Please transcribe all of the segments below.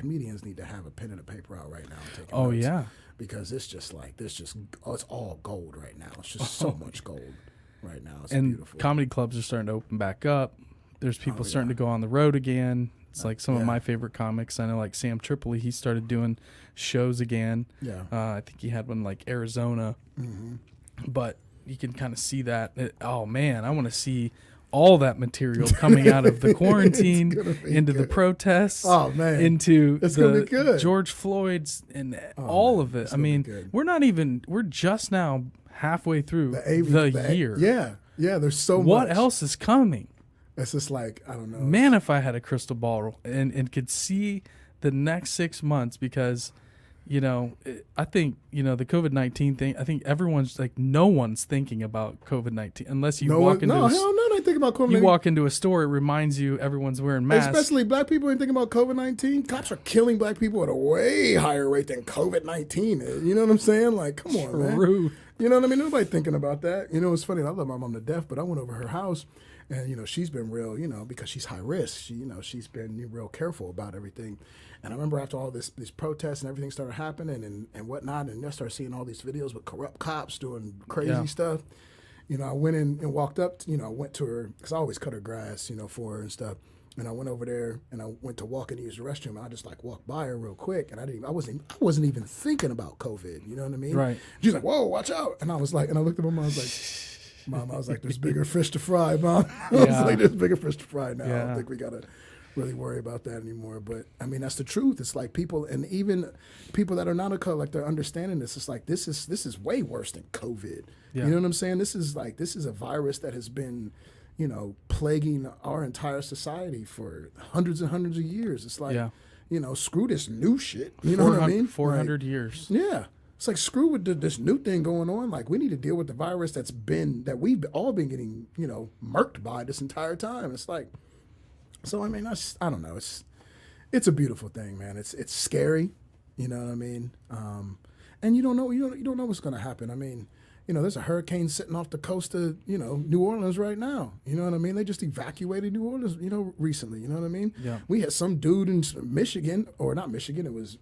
comedians need to have a pen and a paper out right now and take Oh, notes. yeah. Because it's just like, it's all gold right now. It's just so much gold right now. It's And beautiful. comedy clubs are starting to open back up. There's people starting to go on the road again. It's like some of my favorite comics. I know, like Sam Tripoli, he started doing shows again. Yeah. I think he had one like Arizona. Mm-hmm. But you can kind of see that. Oh, man, I want to see all that material coming out of the quarantine into the protests. Oh, man. Into it's gonna be the good. George Floyd's and all of it. I mean, we're just now halfway through the year. Yeah. Yeah, there's so much. What else is coming? It's just like, I don't know. Man, if I had a crystal ball and could see the next 6 months, because, I think, the COVID-19 thing, I think everyone's like, no one's thinking about COVID-19 unless you walk into hell no, they think about COVID-19. You walk into a store, it reminds you everyone's wearing masks. Especially black people ain't thinking about COVID-19. Cops are killing black people at a way higher rate than COVID-19 is. You know what I'm saying? Like, come on, man. True. You know what I mean? Nobody thinking about that. It's funny. I love my mom to death, but I went over her house. And, she's been real, because she's high risk. She's been real careful about everything. And I remember after all these protests and everything started happening and whatnot, and I started seeing all these videos with corrupt cops doing crazy stuff. I went in and walked up, I went to her, because I always cut her grass, for her and stuff. And I went over there and I went to walk in to use the restroom. And I just walked by her real quick. And I wasn't even thinking about COVID. You know what I mean? Right. She's like, whoa, watch out. And I was like, and I looked at my mom, I was like, Mom, I was like, there's bigger fish to fry, Mom. I was like, there's bigger fish to fry now. I don't think we got to really worry about that anymore. But, I mean, that's the truth. It's like people, and even people that are not a color, like they're understanding this. It's like, this is way worse than COVID. Yeah. You know what I'm saying? This is a virus that has been, plaguing our entire society for hundreds and hundreds of years. It's like, screw this new shit. You know what I mean? 400 years. Yeah. It's like, screw with this new thing going on. Like, we need to deal with the virus that we've all been getting, murked by this entire time. It's like, so I mean, I don't know. It's a beautiful thing, man. It's scary, you know what I mean? And you don't know what's going to happen. I mean, there's a hurricane sitting off the coast of, New Orleans right now. You know what I mean? They just evacuated New Orleans, recently. You know what I mean? Yeah. We had some dude in Michigan, or not Michigan, it was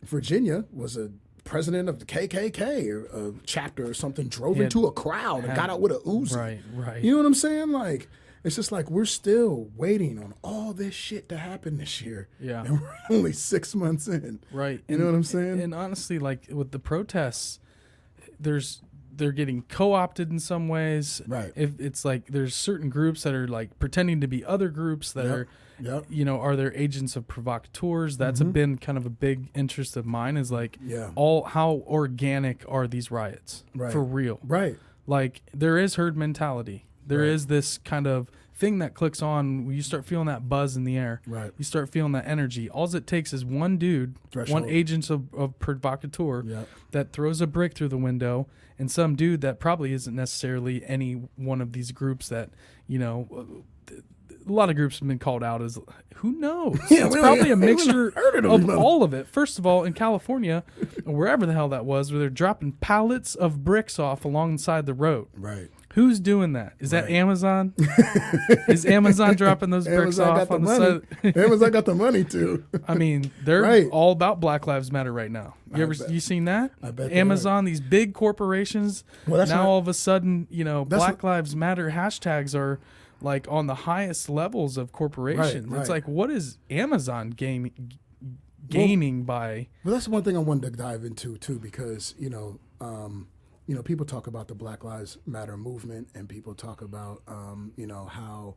Virginia, was a president of the KKK or a chapter or something, drove into a crowd and got out with a Uzi. Right. You know what I'm saying? Like, it's just like we're still waiting on all this shit to happen this year. Yeah. And we're only 6 months in. Right. You know what I'm saying? And honestly, like with the protests, they're getting co-opted in some ways. Right. It's like there's certain groups that are like pretending to be other groups that are, are there agents of provocateurs. That's been kind of a big interest of mine, is like how organic are these riots for real? Right. Like there is herd mentality. There is this kind of thing that clicks on when you start feeling that buzz in the air. Right. You start feeling that energy. All it takes is one dude, one agent of provocateur that throws a brick through the window, and some dude that probably isn't necessarily any one of these groups that, a lot of groups have been called out as, who knows? It's probably a mixture of all of it. First of all, in California, or wherever the hell that was, where they're dropping pallets of bricks off alongside the road. Right. Who's doing that? Is that Amazon? Is Amazon dropping those bricks off on the side? Amazon got the money too. I mean, they're all about Black Lives Matter right now. You seen that? I bet Amazon, these big corporations. Well, now all of a sudden, Black Lives Matter hashtags are like on the highest levels of corporations. It's like, what is Amazon gaining by? Well, that's one thing I wanted to dive into too, because people talk about the Black Lives Matter movement, and people talk about, how,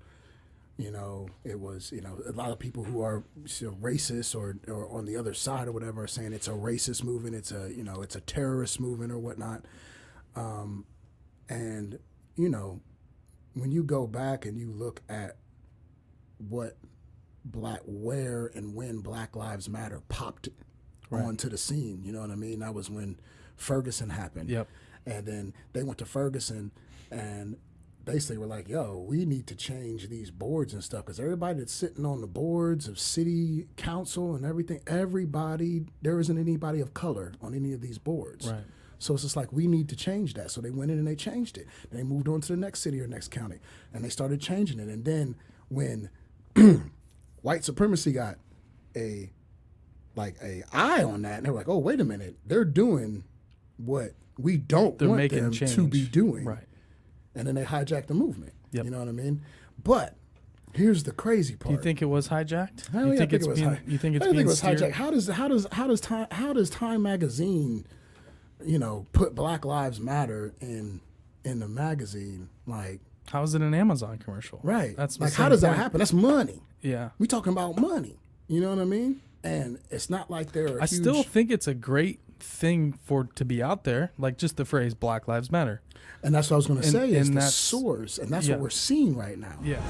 it was, a lot of people who are racist or on the other side or whatever are saying it's a racist movement, it's a terrorist movement or whatnot. And, when you go back and you look at where and when Black Lives Matter popped onto the scene, you know what I mean? That was when Ferguson happened. Yep. And then they went to Ferguson and basically were like, yo, we need to change these boards and stuff, because everybody that's sitting on the boards of city council and everything, there isn't anybody of color on any of these boards. Right. So it's just like, we need to change that. So they went in and they changed it. And they moved on to the next city or next county, and they started changing it. And then when white supremacy got a eye on that, and they're like, oh, wait a minute, they're doing what we don't want them to be doing, right? And then they hijack the movement. Yep. You know what I mean? But here's the crazy part. Do you think it was hijacked? Hell You yeah, think I it's think it was being? You think it's I being think it was steered? hijacked. How does Time magazine, put Black Lives Matter in the magazine? Like, how is it an Amazon commercial? Right. That's like, how does that happen? That's money. Yeah. We talking about money. You know what I mean? And it's not like they're. I still think it's a great thing to be out there, like just the phrase Black Lives Matter. And that's what I was going to say, is the that's, source, and that's yeah. what we're seeing right now. Yeah.